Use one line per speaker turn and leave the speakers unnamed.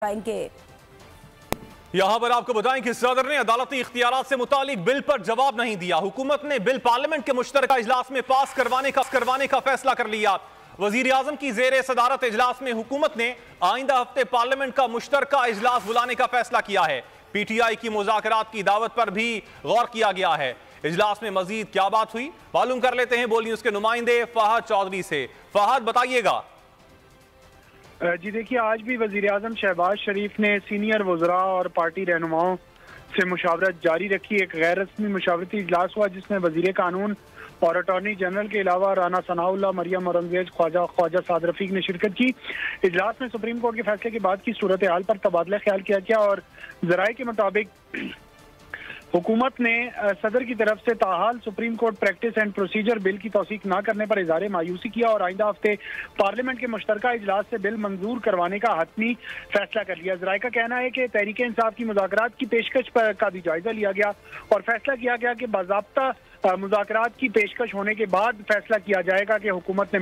आएंगे।
यहां पर आपको बताएं कि सदर ने अदालती इख्तियारात से मुतालिक बिल पर जवाब नहीं दिया। हुकूमत ने बिल पार्लियामेंट के मुश्तरका इजलास में पास करवाने का फैसला कर लिया। वजीर आजम की जेर सदारत इजलास में हुकूमत ने आइंदा हफ्ते पार्लियामेंट का मुश्तरका इजलास बुलाने का फैसला किया है। PTI की मुज़ाकरात की दावत पर भी गौर किया गया है। इजलास में मजीद क्या बात हुई मालूम कर लेते हैं बोल न्यूज के नुमाइंदे फहद चौधरी से। फहद बताइएगा।
जी देखिए, आज भी वजीर आजम शहबाज शरीफ ने सीनियर वज़रा और पार्टी रहनुमाओं से मुशावरत जारी रखी। एक गैर रस्मी मुशावरती इजलास हुआ जिसमें वजीर कानून और अटॉर्नी जनरल के अलावा राना सनाउल्लाह, मरियम औरंगजेब, ख्वाजा साद रफीक ने शिरकत की। इजलास में सुप्रीम कोर्ट के फैसले के बाद की सूरत हाल पर तबादला ख्याल किया गया और जराये के मुताबिक हुकूमत ने सदर की तरफ से ताहाल supreme court practice and procedure bill की तौसीक न करने पर इज़हार मायूसी किया और आइंदा हफ्ते पार्लियामेंट के मुश्तरका इजलास से बिल मंजूर करवाने का हतमी फैसला कर लिया। ज़राए का कहना है कि तहरीक इंसाफ की मुज़ाकरात की पेशकश का भी जायजा लिया गया और फैसला किया गया कि बाज़ाब्ता मुज़ाकरात की पेशकश होने के बाद फैसला किया जाएगा कि हुकूमत ने